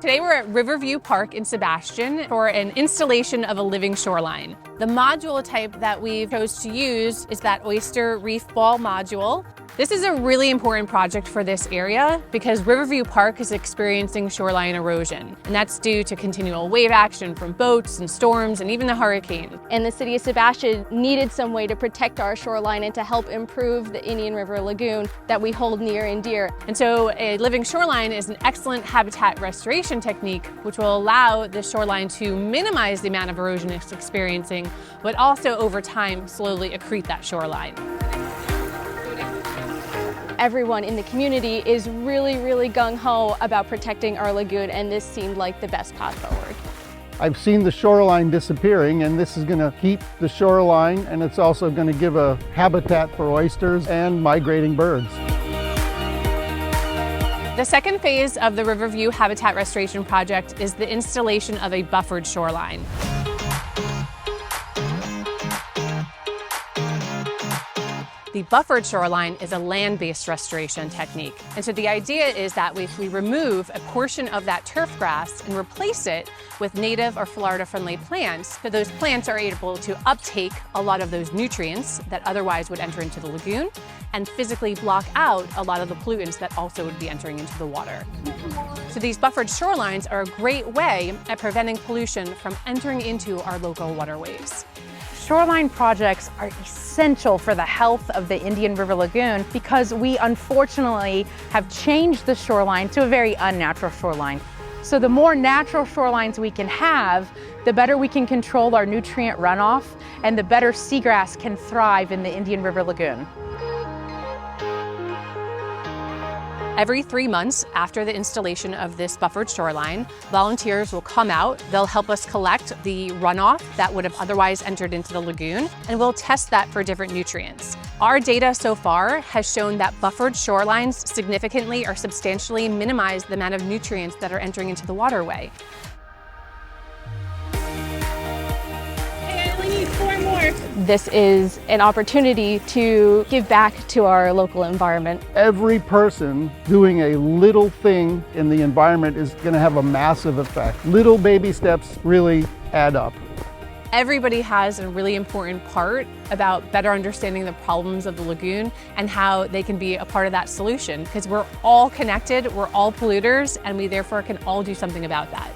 Today we're at Riverview Park in Sebastian for an installation of a living shoreline. The module type that we chose to use is that oyster reef ball module. This is a really important project for this area because Riverview Park is experiencing shoreline erosion, and that's due to continual wave action from boats and storms and even the hurricane. And the city of Sebastian needed some way to protect our shoreline and to help improve the Indian River Lagoon that we hold near and dear. And so a living shoreline is an excellent habitat restoration technique which will allow the shoreline to minimize the amount of erosion it's experiencing, but also over time slowly accrete that shoreline. Everyone in the community is really gung-ho about protecting our lagoon, and this seemed like the best path forward. I've seen the shoreline disappearing, and this is going to keep the shoreline, and it's also going to give a habitat for oysters and migrating birds. The second phase of the Riverview Habitat Restoration Project is the installation of a buffered shoreline. The buffered shoreline is a land-based restoration technique. And so the idea is that if we remove a portion of that turf grass and replace it with native or Florida-friendly plants, so those plants are able to uptake a lot of those nutrients that otherwise would enter into the lagoon and physically block out a lot of the pollutants that also would be entering into the water. So these buffered shorelines are a great way at preventing pollution from entering into our local waterways. Shoreline projects are essential for the health of the Indian River Lagoon because we unfortunately have changed the shoreline to a very unnatural shoreline. So the more natural shorelines we can have, the better we can control our nutrient runoff and the better seagrass can thrive in the Indian River Lagoon. Every 3 months after the installation of this buffered shoreline, volunteers will come out, they'll help us collect the runoff that would have otherwise entered into the lagoon, and we'll test that for different nutrients. Our data so far has shown that buffered shorelines significantly or substantially minimize the amount of nutrients that are entering into the waterway. This is an opportunity to give back to our local environment. Every person doing a little thing in the environment is going to have a massive effect. Little baby steps really add up. Everybody has a really important part about better understanding the problems of the lagoon and how they can be a part of that solution, because we're all connected, we're all polluters, and we therefore can all do something about that.